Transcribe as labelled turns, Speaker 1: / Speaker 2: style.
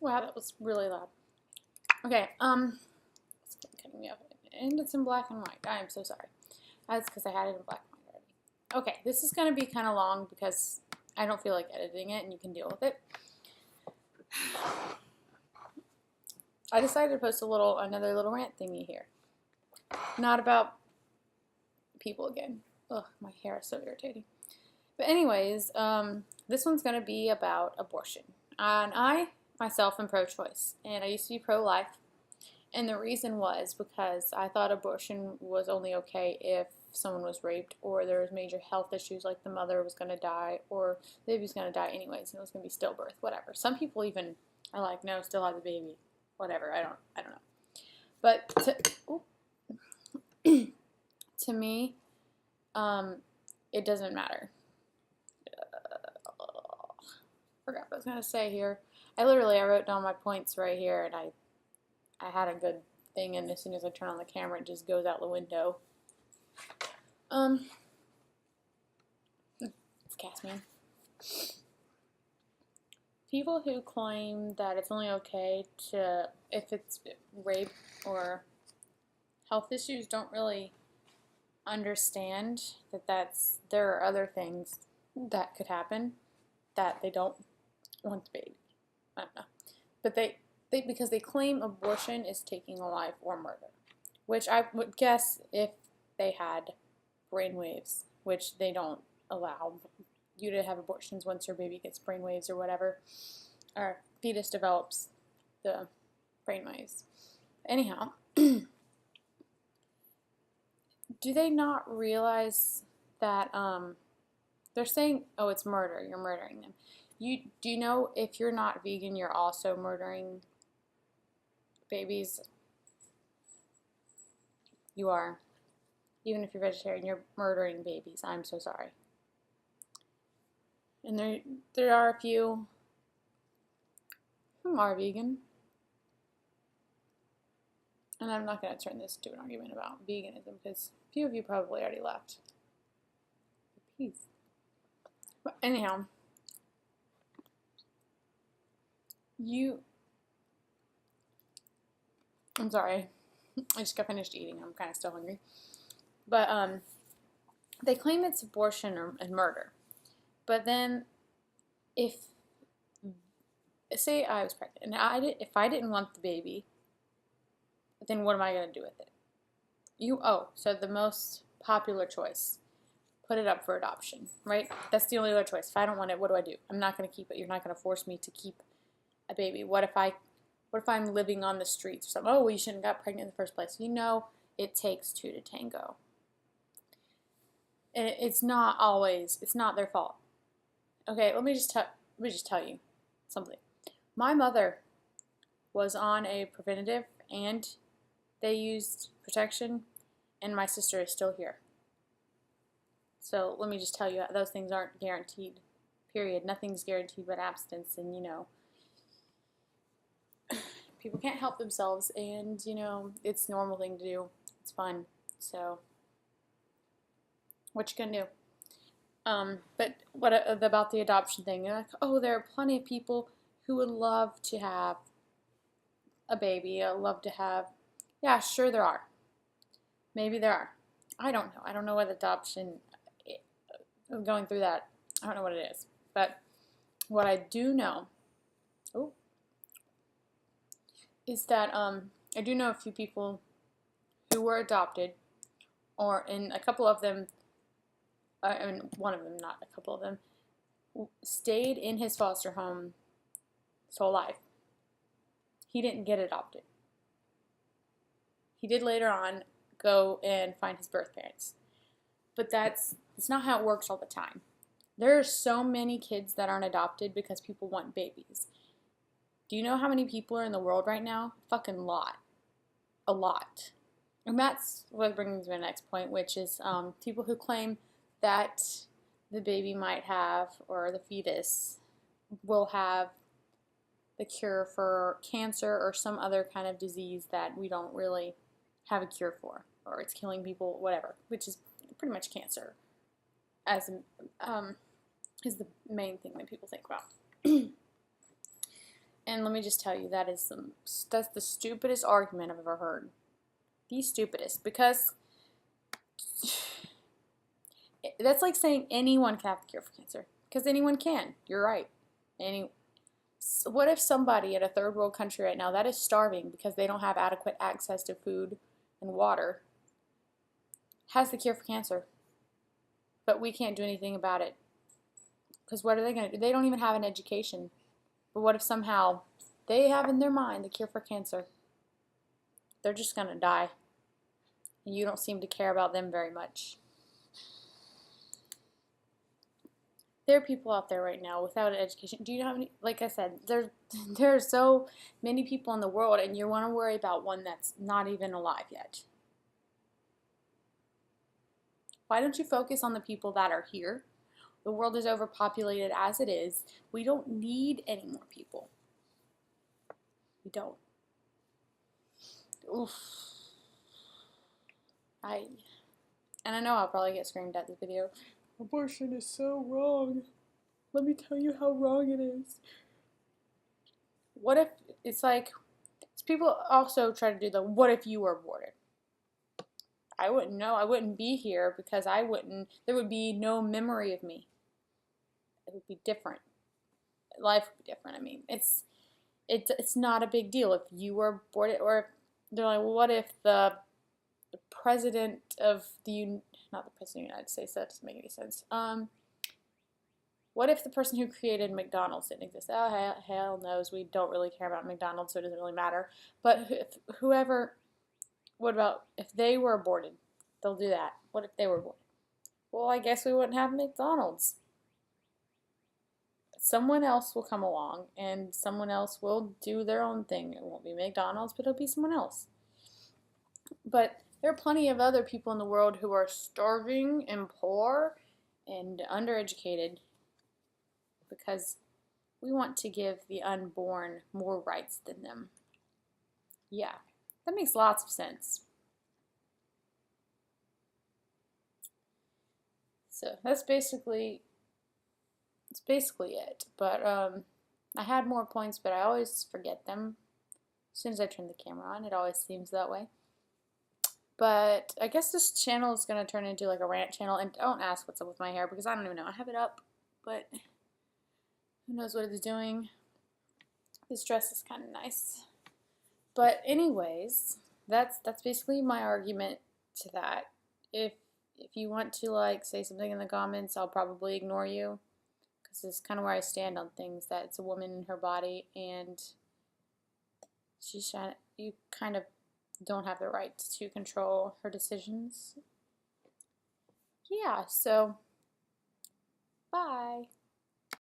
Speaker 1: Wow, that was really loud. Okay, it's cutting me off. And it's in black and white. I am so sorry. That's because I had it in black and white already. Okay, this is going to be kind of long because I don't feel like editing it and you can deal with it. I decided to post another little rant thingy here. Not about people again. Ugh, my hair is so irritating. But anyways, this one's going to be about abortion. And I, myself, am pro-choice. And I used to be pro-life. And the reason was because I thought abortion was only okay if someone was raped or there was major health issues, like the mother was going to die or the baby was going to die anyways and it was going to be stillbirth, whatever. Some people even are like, no, still have the baby, whatever. I don't know. But to me, it doesn't matter. Forgot what I was going to say here. I wrote down my points right here, and I had a good thing, and as soon as I turn on the camera, it just goes out the window. It's Cassman. People who claim that it's only okay if it's rape or health issues don't really understand that there are other things that could happen that they don't want the baby. I don't know. But because they claim abortion is taking a life or murder, which I would guess if they had brainwaves, which they don't allow you to have abortions once your baby gets brainwaves or whatever, or fetus develops the brainwaves. Anyhow, do they not realize that they're saying, oh, it's murder, you're murdering them. Do you know if you're not vegan, you're also murdering babies? You are. Even if you're vegetarian, you're murdering babies. I'm so sorry. And there are a few who are vegan. And I'm not going to turn this to an argument about veganism because a few of you probably already left. Peace. But anyhow, I'm sorry. I just got finished eating. I'm kind of still hungry. But they claim it's abortion and murder. But then say I was pregnant and if I didn't want the baby, then what am I going to do with it? So the most popular choice, put it up for adoption, right? That's the only other choice. If I don't want it, what do? I'm not going to keep it. You're not going to force me to keep a baby. What if I'm living on the streets or something? Oh, well, you shouldn't have got pregnant in the first place. It takes two to tango. And it's not their fault. Okay, let me just tell you something. My mother was on a preventative and they used protection, and my sister is still here. So let me just tell you, those things aren't guaranteed, period. Nothing's guaranteed but abstinence, and people can't help themselves, and it's a normal thing to do. It's fun. So what you gonna do? But what about the adoption thing? You're like, oh, there are plenty of people who would love to have a baby, love to have. Yeah, sure there are. Maybe there are. I don't know. I don't know what adoption. Going through that, I don't know what it is. But what I do know, is that I do know a few people who were adopted, and a couple of them. One of them, not a couple of them, stayed in his foster home his whole life. He didn't get adopted. He did later on go and find his birth parents. But that's not how it works all the time. There are so many kids that aren't adopted because people want babies. Do you know how many people are in the world right now? Fucking lot. A lot. And that's what brings me to my next point, which is people who claim that the baby might have, or the fetus will have, the cure for cancer or some other kind of disease that we don't really have a cure for, or it's killing people, whatever, which is pretty much cancer, as is the main thing that people think about. And let me just tell you, that's the stupidest argument I've ever heard. The stupidest, because that's like saying anyone can have the cure for cancer, because anyone can. You're right. What if somebody in a third world country right now that is starving because they don't have adequate access to food and water has the cure for cancer, but we can't do anything about it? Because what are they going to do? They don't even have an education. But what if somehow they have in their mind the cure for cancer? They're just going to die. And you don't seem to care about them very much. There are people out there right now without an education. Do you know how many, like I said, there are so many people in the world, and you want to worry about one that's not even alive yet. Why don't you focus on the people that are here? The world is overpopulated as it is. We don't need any more people. We don't. Oof. And I know I'll probably get screamed at this video. Abortion is so wrong. Let me tell you how wrong it is. What if it's like, people also try to do the what if you were aborted? I wouldn't know. I wouldn't be here because there would be no memory of me. It would be different. Life would be different. I mean, it's not a big deal if you were aborted, or they're like, well, what if the president of not the president of the United States, that doesn't make any sense. What if the person who created McDonald's didn't exist? Oh, hell knows. We don't really care about McDonald's, so it doesn't really matter. But what about if they were aborted? They'll do that. What if they were aborted? Well, I guess we wouldn't have McDonald's. Someone else will come along, and someone else will do their own thing. It won't be McDonald's, but it'll be someone else. But there are plenty of other people in the world who are starving and poor and undereducated because we want to give the unborn more rights than them. Yeah, that makes lots of sense. So that's basically it. But I had more points, but I always forget them as soon as I turn the camera on. It always seems that way. But I guess this channel is going to turn into like a rant channel. And don't ask what's up with my hair because I don't even know. I have it up, but who knows what it's doing. This dress is kind of nice. But anyways, that's basically my argument to that. If you want to like say something in the comments, I'll probably ignore you. Because it's kind of where I stand on things. That it's a woman in her body and you kind of don't have the right to control her decisions. Yeah, so bye.